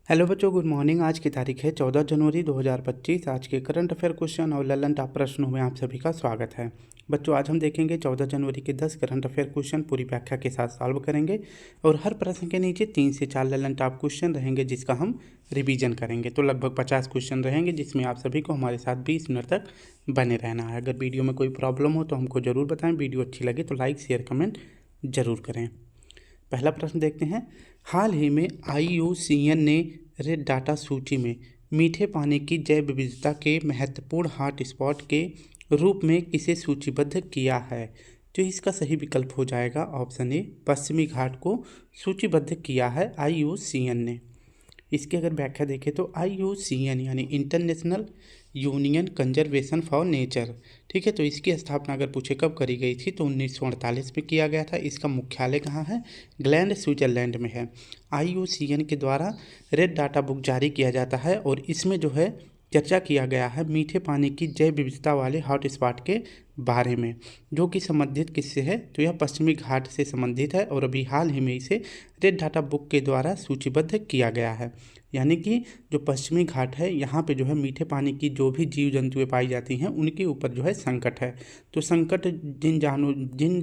Hello बच्चों, good morning. आज की तारीख है 14 जनवरी 2025। आज के करंट अफेयर क्वेश्चन और ललन टॉप प्रश्नों में आप सभी का स्वागत है। बच्चों, आज हम देखेंगे 14 जनवरी के 10 करंट अफेयर क्वेश्चन पूरी व्याख्या के साथ सॉल्व करेंगे और हर प्रश्न के नीचे 3 से 4 ललन टॉप क्वेश्चन रहेंगे जिसका हम रिवीजन करेंगे। तो लगभग 50 क्वेश्चन रहेंगे जिसमें आप सभी को हमारे साथ 20 मिनट तक बने रहना है। अगर वीडियो में कोई प्रॉब्लम हो तो हमको ज़रूर बताएं। वीडियो अच्छी लगे तो लाइक शेयर कमेंट ज़रूर करें। पहला प्रश्न देखते हैं। हाल ही में IUCN ने रेड डाटा सूची में मीठे पानी की जैव विविधता के महत्वपूर्ण हॉटस्पॉट के रूप में किसे सूचीबद्ध किया है? तो इसका सही विकल्प हो जाएगा ऑप्शन ए, पश्चिमी घाट को सूचीबद्ध किया है IUCN ने। इसकी अगर व्याख्या देखें तो IUCN यानी international union conservation for nature, ठीक है। तो इसकी स्थापना अगर पूछे कब करी गई थी तो 1948 में किया गया था। इसका मुख्यालय कहाँ है? ग्लैंड, स्विट्जरलैंड में है। IUCN के द्वारा रेड डाटा बुक जारी किया जाता है और इसमें जो है चर्चा किया गया है मीठे पानी की जैव विविधता वाले हॉटस्पॉट के बारे में, जो कि संबंधित किससे है? तो यह पश्चिमी घाट से संबंधित है और अभी हाल ही में इसे रेड डाटा बुक के द्वारा सूचीबद्ध किया गया है। यानी कि जो पश्चिमी घाट है यहाँ पे जो है मीठे पानी की जो भी जीव जंतुएं पाई जाती हैं उनके ऊपर जो है संकट है। तो संकट जिन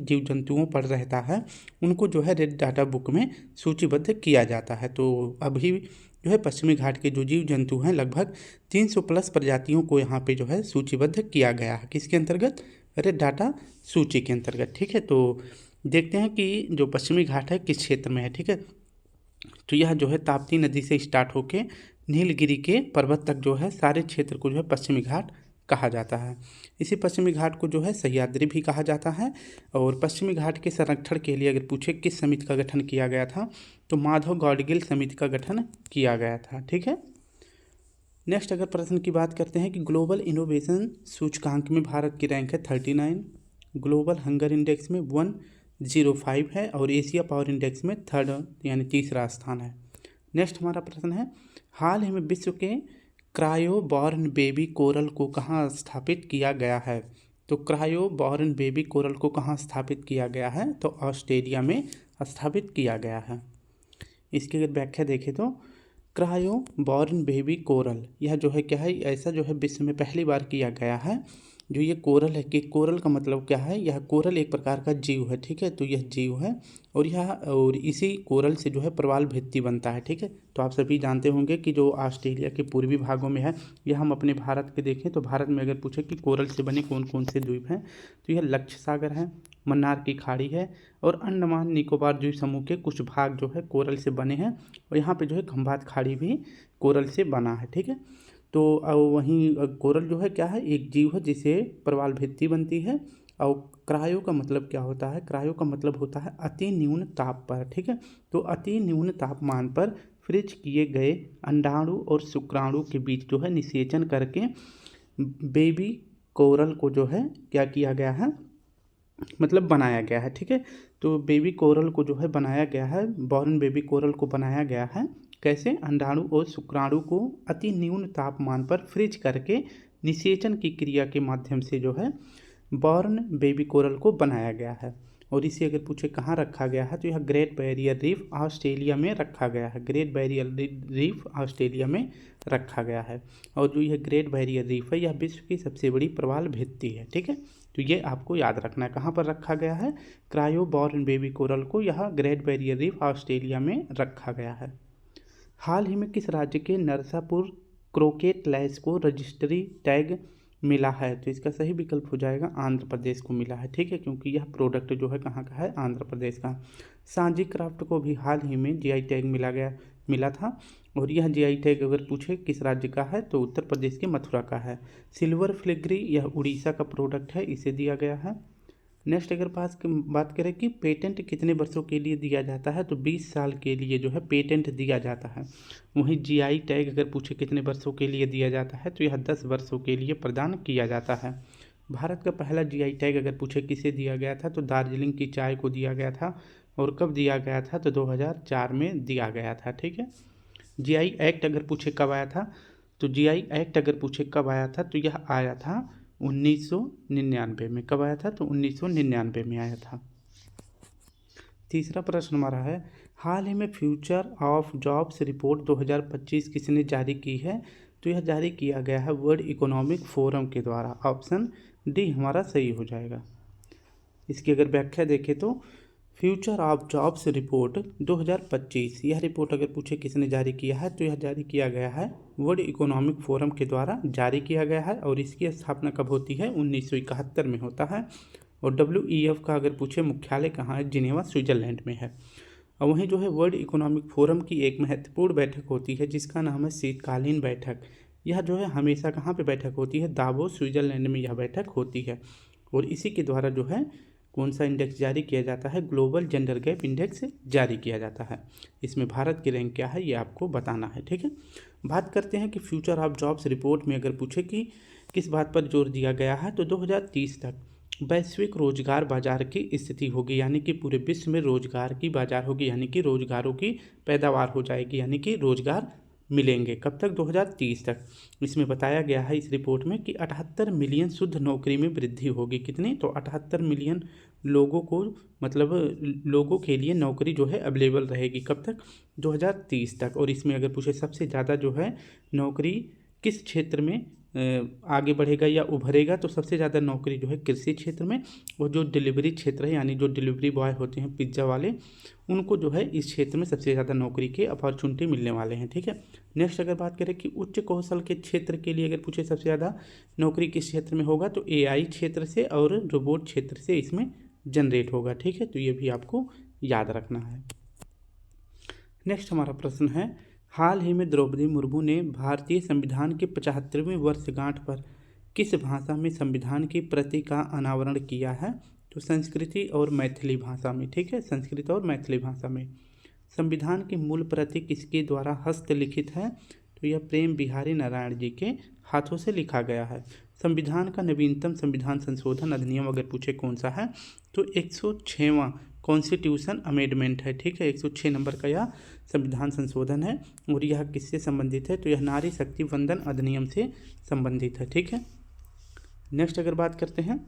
जीव जंतुओं पर रहता है उनको जो है रेड डाटा बुक में सूचीबद्ध किया जाता है। तो अभी जो है पश्चिमी घाट के जो जीव जंतु हैं लगभग 300 प्लस प्रजातियों को यहाँ पे जो है सूचीबद्ध किया गया है। किसके अंतर्गत? रेड डाटा सूची के अंतर्गत, ठीक है। तो देखते हैं कि जो पश्चिमी घाट है किस क्षेत्र में है, ठीक है। तो यह जो है ताप्ती नदी से स्टार्ट होके नीलगिरी के पर्वत तक जो है सारे क्षेत्र को जो है पश्चिमी घाट कहा जाता है। इसी पश्चिमी घाट को जो है सह्याद्री भी कहा जाता है। और पश्चिमी घाट के संरक्षण के लिए अगर पूछे किस समिति का गठन किया गया था तो माधव गाडगिल समिति का गठन किया गया था, ठीक है। नेक्स्ट अगर प्रश्न की बात करते हैं कि ग्लोबल इनोवेशन सूचकांक में भारत की रैंक है 39, ग्लोबल हंगर इंडेक्स में 105 है और एशिया पावर इंडेक्स में थर्ड यानी तीसरा स्थान है। नेक्स्ट हमारा प्रश्न है, हाल ही में विश्व के क्रायोबॉर्न बेबी कोरल को कहाँ स्थापित किया गया है? तो क्रायोबॉर्न बेबी कोरल को कहाँ स्थापित किया गया है? तो ऑस्ट्रेलिया में स्थापित किया गया है। इसकी अगर व्याख्या देखें तो क्रायोबॉर्न बेबी कोरल यह जो है क्या है, ऐसा जो है विश्व में पहली बार किया गया है। जो ये कोरल है कि कोरल का मतलब क्या है? यह कोरल एक प्रकार का जीव है, ठीक है। तो यह जीव है और इसी कोरल से जो है प्रवाल भित्ति बनता है, ठीक है। तो आप सभी जानते होंगे कि जो ऑस्ट्रेलिया के पूर्वी भागों में है, यह हम अपने भारत के देखें तो भारत में अगर पूछे कि कोरल से बने कौन कौन से द्वीप हैं तो यह लक्ष्य सागर है, मन्नार की खाड़ी है और अंडमान निकोबार द्वीप समूह के कुछ भाग जो है कोरल से बने हैं और यहाँ पे जो है खंभात खाड़ी भी कोरल से बना है, ठीक है। तो वहीं कोरल जो है क्या है, एक जीव है जिसे प्रवाल भित्ति बनती है। और क्रायो का मतलब क्या होता है? क्रायो का मतलब होता है अति न्यून ताप पर, ठीक है। तो अति न्यून तापमान पर फ्रीज किए गए अंडाणु और शुक्राणु के बीच जो है निषेचन करके बेबी कोरल को जो है क्या किया गया है, मतलब बनाया गया है, ठीक है। तो बेबी कोरल को जो है बनाया गया है, बॉर्न बेबी कोरल को बनाया गया है कैसे? अंडाणु और शुक्राणु को अति न्यून तापमान पर फ्रीज करके निषेचन की क्रिया के माध्यम से जो है बॉर्न बेबी कोरल को बनाया गया है। और इसे अगर पूछे कहाँ रखा गया है तो यह ग्रेट बैरियर रीफ ऑस्ट्रेलिया में रखा गया है। ग्रेट बैरियर रीफ ऑस्ट्रेलिया में रखा गया है। और जो यह ग्रेट बैरियर रीफ है यह विश्व की सबसे बड़ी प्रवाल भित्ति है, ठीक है। तो ये आपको याद रखना है कहाँ पर रखा गया है, क्रायोबॉर्न बेबी कोरल को यह ग्रेट बैरियर रीफ ऑस्ट्रेलिया में रखा गया है। हाल ही में किस राज्य के नरसापुर क्रोकेट लैश को रजिस्ट्री टैग मिला है? तो इसका सही विकल्प हो जाएगा आंध्र प्रदेश को मिला है, ठीक है, क्योंकि यह प्रोडक्ट जो है कहाँ का है, आंध्र प्रदेश का। सांजी क्राफ्ट को भी हाल ही में GI टैग मिला था और यह GI टैग अगर पूछे किस राज्य का है तो उत्तर प्रदेश के मथुरा का है। सिल्वर फिलिग्री यह उड़ीसा का प्रोडक्ट है, इसे दिया गया है। नेक्स्ट अगर बात करें कि पेटेंट कितने वर्षों के लिए दिया जाता है तो 20 साल के लिए जो है पेटेंट दिया जाता है। वहीं GI टैग अगर पूछे कितने वर्षों के लिए दिया जाता है तो यह 10 वर्षों के लिए प्रदान किया जाता है। भारत का पहला GI टैग अगर पूछे किसे दिया गया था तो दार्जिलिंग की चाय को दिया गया था। और कब दिया गया था तो 2004 में दिया गया था, ठीक है। GI एक्ट अगर पूछे कब आया था तो GI एक्ट अगर पूछे कब आया था तो यह आया था 1999 में। कब आया था तो 1999 में आया था। तीसरा प्रश्न हमारा है, हाल ही में फ्यूचर ऑफ जॉब्स रिपोर्ट 2025 किसने जारी की है? तो यह जारी किया गया है वर्ल्ड इकोनॉमिक फोरम के द्वारा। ऑप्शन डी हमारा सही हो जाएगा। इसकी अगर व्याख्या देखें तो फ्यूचर ऑफ जॉब्स रिपोर्ट 2025, यह रिपोर्ट अगर पूछे किसने जारी किया है तो यह जारी किया गया है वर्ल्ड इकोनॉमिक फोरम के द्वारा जारी किया गया है। और इसकी स्थापना कब होती है? 1971 में होता है। और WEF का अगर पूछे मुख्यालय कहाँ है? जिनेवा, स्विट्जरलैंड में है। और वहीं जो है वर्ल्ड इकोनॉमिक फोरम की एक महत्वपूर्ण बैठक होती है जिसका नाम है शीतकालीन बैठक। यह जो है हमेशा कहाँ पे बैठक होती है? दावोस, स्विट्जरलैंड में यह बैठक होती है। और इसी के द्वारा जो है कौन सा इंडेक्स जारी किया जाता है? ग्लोबल जेंडर गैप इंडेक्स जारी किया जाता है। इसमें भारत की रैंक क्या है ये आपको बताना है, ठीक है। बात करते हैं कि फ्यूचर ऑफ जॉब्स रिपोर्ट में अगर पूछे कि किस बात पर जोर दिया गया है तो 2030 तक वैश्विक रोजगार बाजार की स्थिति होगी, यानी कि पूरे विश्व में रोजगार की बाजार होगी, यानी कि रोजगारों की पैदावार हो जाएगी, यानी कि रोजगार मिलेंगे। कब तक? 2030 तक। इसमें बताया गया है इस रिपोर्ट में कि 78 मिलियन शुद्ध नौकरी में वृद्धि होगी। कितनी? तो 78 मिलियन लोगों को, मतलब लोगों के लिए नौकरी जो है अवेलेबल रहेगी। कब तक? 2030 तक। और इसमें अगर पूछे सबसे ज़्यादा जो है नौकरी किस क्षेत्र में आगे बढ़ेगा या उभरेगा, तो सबसे ज़्यादा नौकरी जो है कृषि क्षेत्र में। और जो डिलीवरी क्षेत्र है, यानी जो डिलीवरी बॉय होते हैं पिज्ज़ा वाले, उनको जो है इस क्षेत्र में सबसे ज़्यादा नौकरी के अपॉर्चुनिटी मिलने वाले हैं, ठीक है। नेक्स्ट अगर बात करें कि उच्च कौशल के क्षेत्र के लिए अगर पूछे सबसे ज़्यादा नौकरी किस क्षेत्र में होगा, तो AI क्षेत्र से और रोबोट क्षेत्र से इसमें जनरेट होगा, ठीक है। तो ये भी आपको याद रखना है। नेक्स्ट हमारा प्रश्न है, हाल ही में द्रौपदी मुर्मू ने भारतीय संविधान की 75वीं वर्षगांठ पर किस भाषा में संविधान की प्रति का अनावरण किया है? तो संस्कृति और मैथिली भाषा में, ठीक है, संस्कृत और मैथिली भाषा में। संविधान की मूल प्रति किसके द्वारा हस्तलिखित है? तो यह प्रेम बिहारी नारायण जी के हाथों से लिखा गया है। संविधान का नवीनतम संविधान संशोधन अधिनियम अगर पूछे कौन सा है, तो 106वां कॉन्स्टिट्यूशन अमेंडमेंट है, ठीक है। 106 नंबर का यह संविधान संशोधन है। और यह किससे संबंधित है? तो यह नारी शक्ति वंदन अधिनियम से संबंधित है, ठीक है। नेक्स्ट अगर बात करते हैं,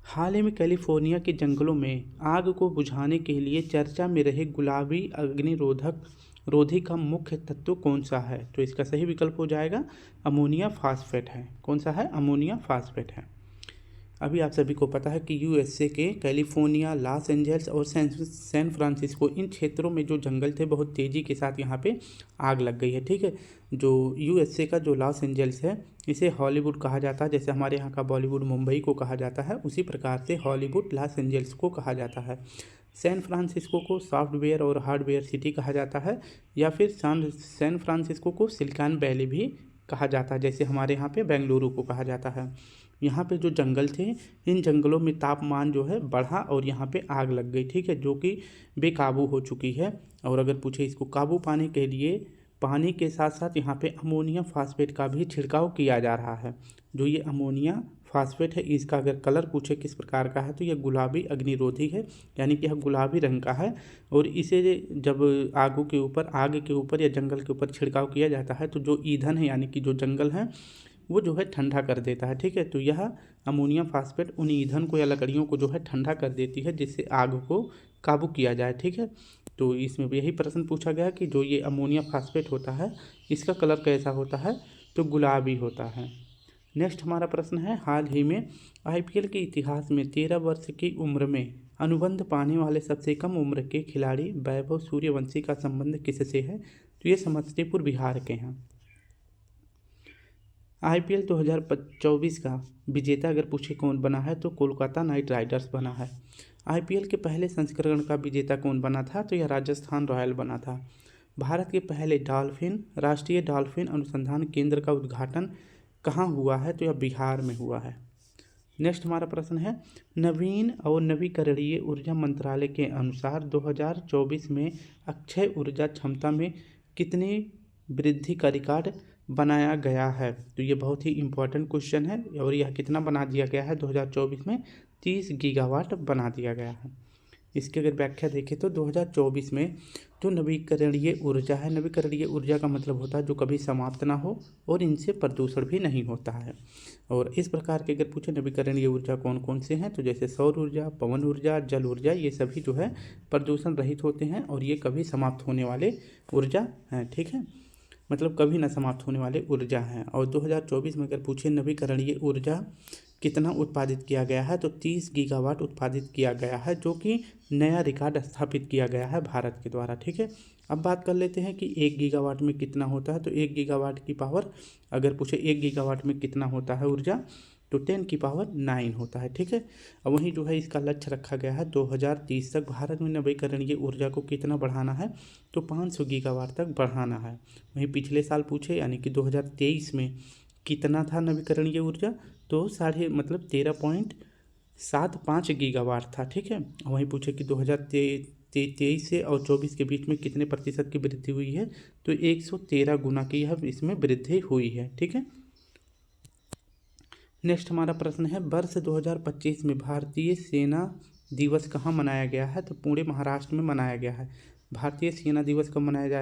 हाल ही में कैलिफोर्निया के जंगलों में आग को बुझाने के लिए चर्चा में रहे गुलाबी अग्निरोधी का मुख्य तत्व कौन सा है? तो इसका सही विकल्प हो जाएगा अमोनिया फास्फेट है। कौन सा है? अमोनिया फास्फेट है। अभी आप सभी को पता है कि USA के कैलिफोर्निया, लॉस एंजल्स और सैन फ्रांसिस्को, इन क्षेत्रों में जो जंगल थे बहुत तेज़ी के साथ यहाँ पे आग लग गई है, ठीक है। जो USA का जो लॉस एंजल्स है इसे हॉलीवुड कहा जाता है, जैसे हमारे यहाँ का बॉलीवुड मुंबई को कहा जाता है, उसी प्रकार से हॉलीवुड लॉस एंजल्स को कहा जाता है। सैन फ्रांसिस्को को सॉफ्टवेयर और हार्डवेयर सिटी कहा जाता है, या फिर सैन फ्रांसिस्को को सिलिकॉन वैली भी कहा जाता है, जैसे हमारे यहाँ पे बेंगलुरु को कहा जाता है। यहाँ पे जो जंगल थे, इन जंगलों में तापमान जो है बढ़ा और यहाँ पे आग लग गई, ठीक है, जो कि बेकाबू हो चुकी है। और अगर पूछे इसको काबू पाने के लिए पानी के साथ साथ यहाँ पे अमोनिया फास्फेट का भी छिड़काव किया जा रहा है। जो ये अमोनिया फास्फेट है, इसका अगर कलर पूछे किस प्रकार का है, तो यह गुलाबी अग्निरोधी है, यानी कि यह गुलाबी रंग का है। और इसे जब आग के ऊपर या जंगल के ऊपर छिड़काव किया जाता है, तो जो ईंधन है, यानी कि जो जंगल है, वो जो है ठंडा कर देता है, ठीक है। तो यह अमोनिया फास्फेट उन ईंधन को या लकड़ियों को जो है ठंडा कर देती है, जिससे आग को काबू किया जाए, ठीक है। तो इसमें भी यही प्रश्न पूछा गया कि जो ये अमोनिया फास्फेट होता है इसका कलर कैसा होता है? तो गुलाबी होता है। नेक्स्ट हमारा प्रश्न है, हाल ही में IPL के इतिहास में 13 वर्ष की उम्र में अनुबंध पाने वाले सबसे कम उम्र के खिलाड़ी वैभव सूर्यवंशी का संबंध किससे है? तो ये समस्तीपुर बिहार के हैं। IPL 2024 का विजेता अगर पूछे कौन बना है, तो कोलकाता नाइट राइडर्स बना है। IPL के पहले संस्करण का विजेता कौन बना था? तो यह राजस्थान रॉयल बना था। भारत के पहले राष्ट्रीय डॉल्फिन अनुसंधान केंद्र का उद्घाटन कहाँ हुआ है? तो यह बिहार में हुआ है। नेक्स्ट हमारा प्रश्न है, नवीन और नवीकरणीय ऊर्जा मंत्रालय के अनुसार 2024 में अक्षय ऊर्जा क्षमता में कितनी वृद्धि का रिकॉर्ड बनाया गया है? तो ये बहुत ही इम्पोर्टेंट क्वेश्चन है। और यह कितना बना दिया गया है? 2024 में 30 गीगावाट बना दिया गया है। इसकी अगर व्याख्या देखें तो 2024 में जो नवीकरणीय ऊर्जा है, नवीकरणीय ऊर्जा का मतलब होता है जो कभी समाप्त ना हो और इनसे प्रदूषण भी नहीं होता है। और इस प्रकार के अगर पूछे नवीकरणीय ऊर्जा कौन कौन से हैं, तो जैसे सौर ऊर्जा, पवन ऊर्जा, जल ऊर्जा, ये सभी जो है प्रदूषण रहित होते हैं और ये कभी समाप्त होने वाले ऊर्जा हैं। ठीक है, मतलब कभी ना समाप्त होने वाले ऊर्जा हैं। और 2024 में अगर पूछे नवीकरणीय ऊर्जा कितना उत्पादित किया गया है, तो 30 गीगावाट उत्पादित किया गया है, जो कि नया रिकॉर्ड स्थापित किया गया है भारत के द्वारा। ठीक है, अब बात कर लेते हैं कि 1 गीगावाट में कितना होता है। तो 1 गीगावाट की पावर अगर पूछे 1 गीगावाट में कितना होता है ऊर्जा, तो 10 की पावर 9 होता है। ठीक है, अब वहीं जो है इसका लक्ष्य रखा गया है 2030 तक भारत में नवीकरणीय ऊर्जा को कितना बढ़ाना है, तो 500 गीगावाट तक बढ़ाना है। वहीं पिछले साल पूछे यानी कि 2023 में कितना था नवीकरणीय ऊर्जा, तो 13.75 गीगावाट था। ठीक है, वहीं पूछे कि 2023 से और 24 के बीच में कितने प्रतिशत की वृद्धि हुई है, तो 113 गुना की यह इसमें वृद्धि हुई है। ठीक है, नेक्स्ट हमारा प्रश्न है वर्ष 2025 में भारतीय सेना दिवस कहाँ मनाया गया है, तो पूरे महाराष्ट्र में मनाया गया है। भारतीय सेना दिवस कब मनाया गया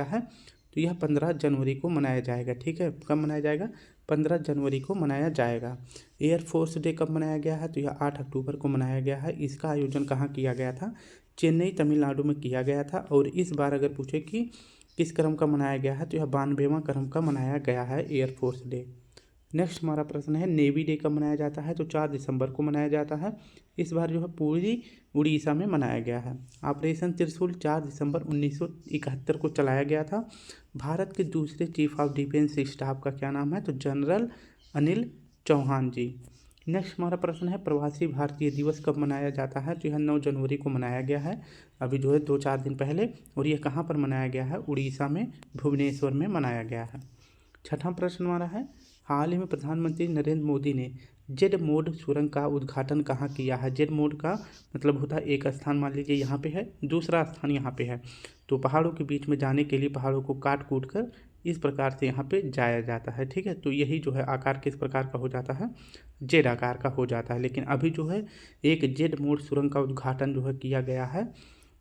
है, तो यह 15 जनवरी को मनाया जाएगा। ठीक है, कब मनाया जाएगा, 15 जनवरी को मनाया जाएगा। एयरफोर्स डे कब मनाया गया है, तो यह 8 अक्टूबर को मनाया गया है। इसका आयोजन कहाँ किया गया था, चेन्नई तमिलनाडु में किया गया था। और इस बार अगर पूछे कि किस क्रम का मनाया गया है, तो यह 92वां क्रम का मनाया गया है एयरफोर्स डे। नेक्स्ट हमारा प्रश्न है नेवी डे कब मनाया जाता है, तो 4 दिसंबर को मनाया जाता है। इस बार जो है पूरी उड़ीसा में मनाया गया है। ऑपरेशन त्रिशूल 4 दिसंबर 1971 को चलाया गया था। भारत के दूसरे चीफ ऑफ डिफेंस स्टाफ का क्या नाम है, तो जनरल अनिल चौहान जी। नेक्स्ट हमारा प्रश्न है प्रवासी भारतीय दिवस कब मनाया जाता है, तो यह 9 जनवरी को मनाया गया है, अभी जो है 2-4 दिन पहले। और यह कहाँ पर मनाया गया है, उड़ीसा में भुवनेश्वर में मनाया गया है। छठा प्रश्न हमारा है हाल ही में प्रधानमंत्री नरेंद्र मोदी ने जेड मोड सुरंग का उद्घाटन कहाँ किया है। जेड मोड का मतलब होता है एक स्थान मान लीजिए यहाँ पे है, दूसरा स्थान यहाँ पे है, तो पहाड़ों के बीच में जाने के लिए पहाड़ों को काट कूट कर इस प्रकार से यहाँ पे जाया जाता है। ठीक है, तो यही जो है आकार किस प्रकार का हो जाता है, जेड आकार का हो जाता है। लेकिन अभी जो है एक जेड मोड सुरंग का उद्घाटन जो है किया गया है,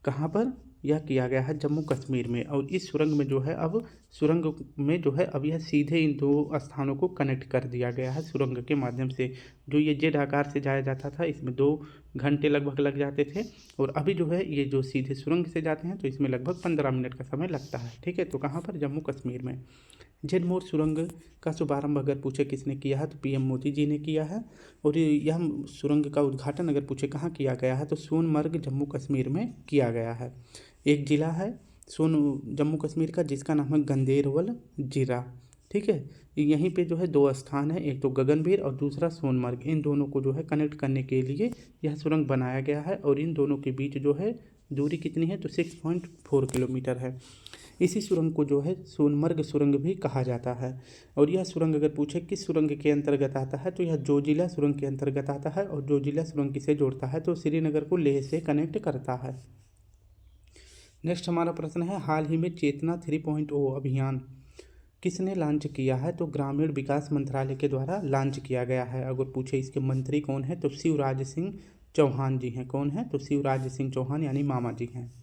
कहाँ पर, यह किया गया है जम्मू कश्मीर में। और इस सुरंग में जो है अब सुरंग में जो है अब यह सीधे इन 2 स्थानों को कनेक्ट कर दिया गया है सुरंग के माध्यम से। जो ये जेड आकार से जाया जाता था इसमें 2 घंटे लगभग लग जाते थे, और अभी जो है ये जो सीधे सुरंग से जाते हैं तो इसमें लगभग 15 मिनट का समय लगता है। ठीक है, तो कहाँ पर, जम्मू कश्मीर में। जेड मोड सुरंग का शुभारंभ अगर पूछे किसने किया है, तो पीएम मोदी जी ने किया है। और यह सुरंग का उद्घाटन अगर पूछे कहाँ किया गया है, तो सोनमर्ग जम्मू कश्मीर में किया गया है। एक जिला है जम्मू कश्मीर का जिसका नाम है गंदेरवल जिला। ठीक है, यहीं पे जो है 2 स्थान है, एक तो गगनवीर और दूसरा सोनमर्ग। इन दोनों को जो है कनेक्ट करने के लिए यह सुरंग बनाया गया है। और इन दोनों के बीच जो है दूरी कितनी है, तो 6.4 किलोमीटर है। इसी सुरंग को जो है सोनमर्ग सुरंग भी कहा जाता है। और यह सुरंग अगर पूछे किस सुरंग के अंतर्गत आता है, तो यह जोजिला सुरंग के अंतर्गत आता है। और जोजिला सुरंग किसे जोड़ता है, तो श्रीनगर को लेह से कनेक्ट करता है। नेक्स्ट हमारा प्रश्न है हाल ही में चेतना 3.0 अभियान किसने लॉन्च किया है, तो ग्रामीण विकास मंत्रालय के द्वारा लॉन्च किया गया है। अगर पूछे इसके मंत्री कौन है, तो शिवराज सिंह चौहान जी हैं। कौन है, तो शिवराज सिंह चौहान यानी मामा जी हैं।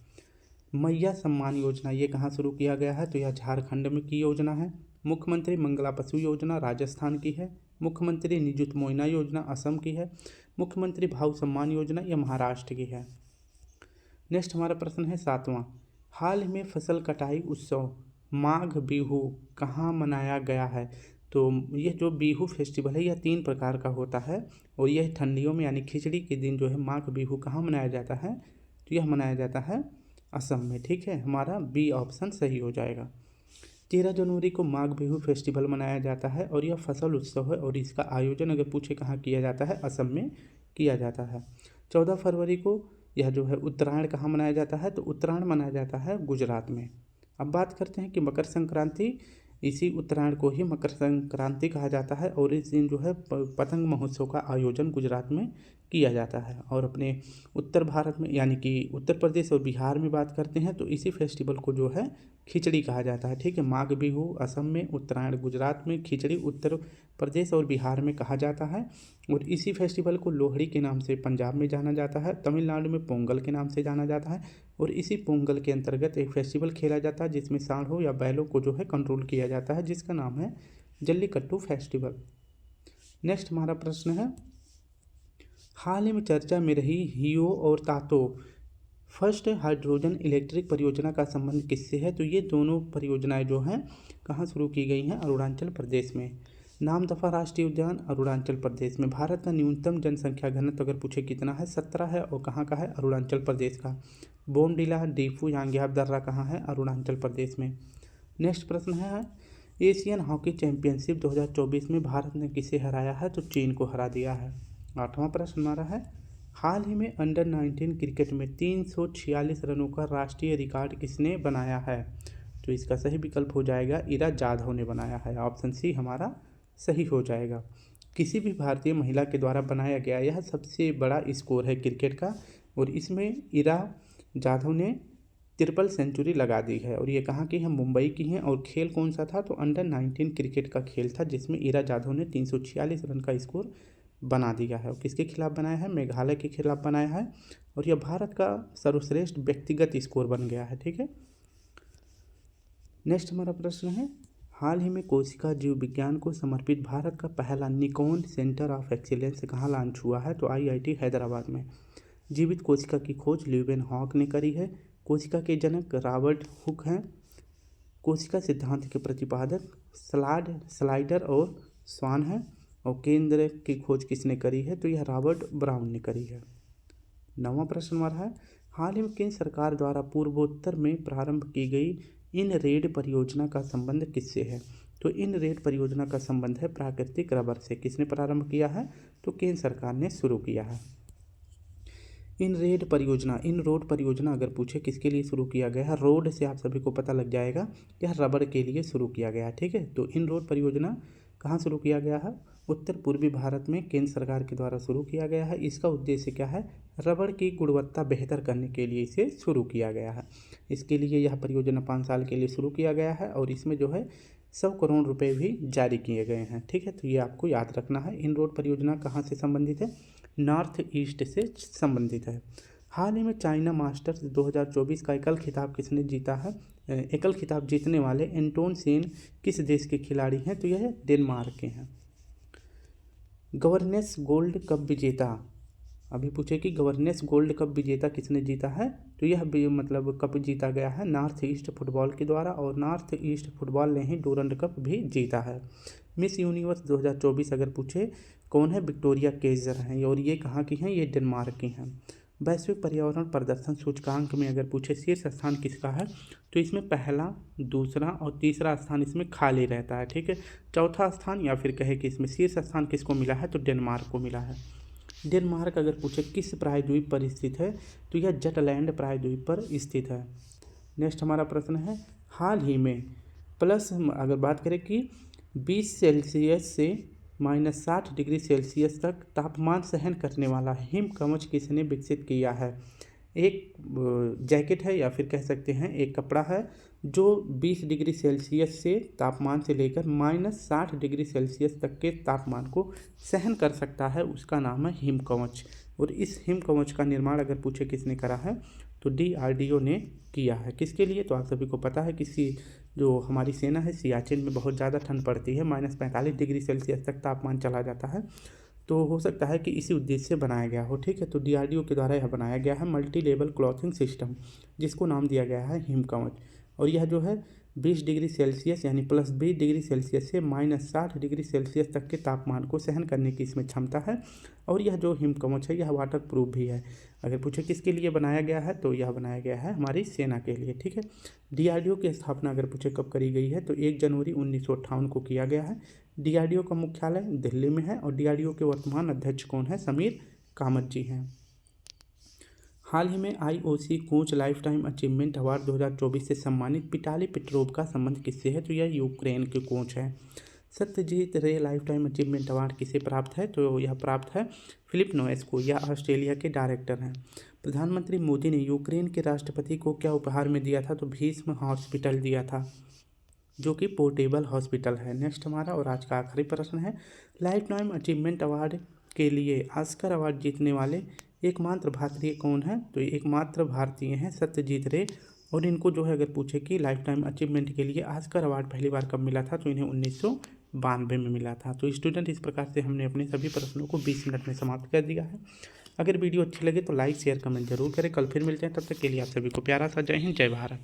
मैया सम्मान योजना ये कहाँ शुरू किया गया है, तो यह झारखंड में की योजना है। मुख्यमंत्री मंगला पशु योजना राजस्थान की है। मुख्यमंत्री निजुत मोइना योजना असम की है। मुख्यमंत्री भाव सम्मान योजना यह महाराष्ट्र की है। नेक्स्ट हमारा प्रश्न है 7वां हाल में फसल कटाई उत्सव माघ बिहू कहाँ मनाया गया है। तो यह जो बिहू फेस्टिवल है यह 3 प्रकार का होता है, और यह ठंडियों में यानी खिचड़ी के दिन जो है माघ बिहू कहाँ मनाया जाता है, तो यह मनाया जाता है असम में। ठीक है, हमारा बी ऑप्शन सही हो जाएगा। 13 जनवरी को माघ बिहू फेस्टिवल मनाया जाता है, और यह फसल उत्सव है। और इसका आयोजन अगर पूछे कहाँ किया जाता है, असम में किया जाता है। 14 फरवरी को यह जो है उत्तरायण कहाँ मनाया जाता है, तो उत्तरायण मनाया जाता है गुजरात में। अब बात करते हैं कि मकर संक्रांति, इसी उत्तरायण को ही मकर संक्रांति कहा जाता है। और इस दिन जो है पतंग महोत्सव का आयोजन गुजरात में किया जाता है। और अपने उत्तर भारत में यानी कि उत्तर प्रदेश और बिहार में बात करते हैं तो इसी फेस्टिवल को जो है खिचड़ी कहा जाता है। ठीक है, माघ बिहू असम में, उत्तरायण गुजरात में, खिचड़ी उत्तर प्रदेश और बिहार में कहा जाता है। और इसी फेस्टिवल को लोहड़ी के नाम से पंजाब में जाना जाता है, तमिलनाडु में पोंगल के नाम से जाना जाता है। और इसी पोंगल के अंतर्गत एक फेस्टिवल खेला जाता है जिसमें सांडों या बैलों को जो है कंट्रोल किया जाता है, जिसका नाम है जल्लीकट्टू फेस्टिवल। नेक्स्ट हमारा प्रश्न है, हाल ही में चर्चा में रही हियो और तातो फर्स्ट हाइड्रोजन इलेक्ट्रिक परियोजना का संबंध किससे है? तो ये दोनों परियोजनाएं जो हैं कहाँ शुरू की गई हैं? अरुणाचल प्रदेश में। नामदफा राष्ट्रीय उद्यान अरुणाचल प्रदेश में। भारत का न्यूनतम जनसंख्या घनत्व अगर पूछे कितना है? 17 है, और कहाँ का है? अरुणाचल प्रदेश का। बोमडिला, डीफू, यांग्याप दर्रा कहाँ है? अरुणाचल प्रदेश में। नेक्स्ट प्रश्न है, एशियन हॉकी चैंपियनशिप 2024 में भारत ने किसे हराया है? तो चीन को हरा दिया है। 8वां प्रश्न हमारा है, हाल ही में अंडर 19 क्रिकेट में 346 रनों का राष्ट्रीय रिकॉर्ड किसने बनाया है? तो इसका सही विकल्प हो जाएगा इरा जाधव ने बनाया है। ऑप्शन सी हमारा सही हो जाएगा। किसी भी भारतीय महिला के द्वारा बनाया गया यह सबसे बड़ा स्कोर है क्रिकेट का, और इसमें इरा जाधव ने ट्रिपल सेंचुरी लगा दी है। और ये कहाँ की है? मुंबई की हैं। और खेल कौन सा था? तो अंडर 19 क्रिकेट का खेल था, जिसमें इरा जाधव ने 346 रन का स्कोर बना दिया है। और किसके खिलाफ बनाया है? मेघालय के खिलाफ बनाया है। और यह भारत का सर्वश्रेष्ठ व्यक्तिगत स्कोर बन गया है। ठीक है। नेक्स्ट हमारा प्रश्न है, हाल ही में कोशिका जीव विज्ञान को समर्पित भारत का पहला निकॉन सेंटर ऑफ एक्सीलेंस कहाँ लॉन्च हुआ है? तो IIT हैदराबाद में। जीवित कोशिका की खोज ल्यूवेन हॉक ने करी है। कोशिका के जनक रॉबर्ट हुक हैं। कोशिका सिद्धांत के प्रतिपादक स्लाइडर और स्वान है। और केंद्र की खोज किसने करी है? तो यह रॉबर्ट ब्राउन ने करी है। 9वां प्रश्न हमारा है, हाल ही में केंद्र सरकार द्वारा पूर्वोत्तर में प्रारंभ की गई इन रेड परियोजना का संबंध किससे है? तो इन रेड परियोजना का संबंध है प्राकृतिक रबर से। किसने प्रारंभ किया है? तो केंद्र सरकार ने शुरू किया है। इन रोड परियोजना अगर पूछे किसके लिए शुरू किया गया है? रोड से आप सभी को पता लग जाएगा, यह रबर के लिए शुरू किया गया है। ठीक है। तो इन रोड परियोजना कहाँ शुरू किया गया है? उत्तर पूर्वी भारत में केंद्र सरकार के द्वारा शुरू किया गया है। इसका उद्देश्य क्या है? रबड़ की गुणवत्ता बेहतर करने के लिए इसे शुरू किया गया है। इसके लिए यह परियोजना 5 साल के लिए शुरू किया गया है, और इसमें जो है 100 करोड़ रुपए भी जारी किए गए हैं। ठीक है। तो ये आपको याद रखना है। इन रोड परियोजना कहाँ से संबंधित है? नॉर्थ ईस्ट से संबंधित है। हाल ही में चाइना मास्टर्स 2024 का एकल खिताब किसने जीता है? एकल खिताब जीतने वाले एंटोन सेन किस देश के खिलाड़ी हैं? तो यह डेनमार्क के हैं। गवर्नेंस गोल्ड कप विजेता, अभी पूछे कि गवर्नेंस गोल्ड कप विजेता किसने जीता है? तो यह मतलब कप जीता गया है नॉर्थ ईस्ट फुटबॉल के द्वारा, और नॉर्थ ईस्ट फुटबॉल ने ही डूरंड कप भी जीता है। मिस यूनिवर्स 2024 अगर पूछे कौन है? विक्टोरिया केजर हैं, और ये कहाँ की हैं? ये डेनमार्क की हैं। वैश्विक पर्यावरण प्रदर्शन सूचकांक में अगर पूछे शीर्ष स्थान किसका है? तो इसमें पहला, दूसरा और तीसरा स्थान इसमें खाली रहता है। ठीक है। चौथा स्थान या फिर कहे कि इसमें शीर्ष स्थान किसको मिला है? तो डेनमार्क को मिला है। डेनमार्क अगर पूछे किस प्रायद्वीप पर स्थित है? तो यह जटलैंड प्रायद्वीप पर स्थित है। नेक्स्ट हमारा प्रश्न है, हाल ही में प्लस अगर बात करें कि 20 सेल्सियस से -60 डिग्री सेल्सियस तक तापमान सहन करने वाला हिम कवच किसने विकसित किया है? एक जैकेट है, या फिर कह सकते हैं एक कपड़ा है, जो 20 डिग्री सेल्सियस से तापमान से लेकर -60 डिग्री सेल्सियस तक के तापमान को सहन कर सकता है। उसका नाम है हिम कवच। और इस हिम कवच का निर्माण अगर पूछे किसने करा है? तो DRDO ने किया है। किसके लिए? तो आप सभी को पता है कि जो हमारी सेना है सियाचिन में बहुत ज़्यादा ठंड पड़ती है, -45 डिग्री सेल्सियस तक तापमान चला जाता है। तो हो सकता है कि इसी उद्देश्य से बनाया गया हो। ठीक है। तो DRDO के द्वारा यह बनाया गया है मल्टी लेवल क्लॉथिंग सिस्टम, जिसको नाम दिया गया है हिम कवच। और यह जो है 20 डिग्री सेल्सियस यानी +20 डिग्री सेल्सियस से -60 डिग्री सेल्सियस तक के तापमान को सहन करने की इसमें क्षमता है। और यह जो हिम कवच है यह वाटर प्रूफ भी है। अगर पूछे किसके लिए बनाया गया है? तो यह बनाया गया है हमारी सेना के लिए। ठीक है। DRDO की स्थापना अगर पूछे कब करी गई है? तो 1 जनवरी 1958 को किया गया है। DRDO का मुख्यालय दिल्ली में है, और DRDO के वर्तमान अध्यक्ष कौन है? समीर कामत जी हैं। हाल ही में IOC coach life time achievement award 2024 से सम्मानित पिटाली पेट्रोव का संबंध किससे है? तो यह यूक्रेन के कोच हैं। सत्यजीत रे लाइफ टाइम अचीवमेंट अवार्ड किसे प्राप्त है? तो यह प्राप्त है फिलिप नोएस को। यह ऑस्ट्रेलिया के डायरेक्टर हैं। प्रधानमंत्री मोदी ने यूक्रेन के राष्ट्रपति को क्या उपहार में दिया था? तो भीष्म हॉस्पिटल दिया था। जो कि पोर्टेबल हॉस्पिटल है। नेक्स्ट हमारा और आज का आखिरी प्रश्न है, लाइफ टाइम अचीवमेंट अवार्ड के लिए ऑस्कर अवार्ड जीतने वाले एकमात्र भारतीय कौन है? तो एकमात्र भारतीय हैं सत्यजीत रे। और इनको जो है अगर पूछे कि लाइफ टाइम अचीवमेंट के लिए ऑस्कर अवार्ड पहली बार कब मिला था, तो इन्हें 1992 में मिला था। तो स्टूडेंट, इस प्रकार से हमने अपने सभी प्रश्नों को 20 मिनट में समाप्त कर दिया है। अगर वीडियो अच्छी लगे तो लाइक शेयर कमेंट जरूर करें। कल फिर मिलते हैं, तब तक के लिए आप सभी को प्यारा सा जय हिंद, जय भारत।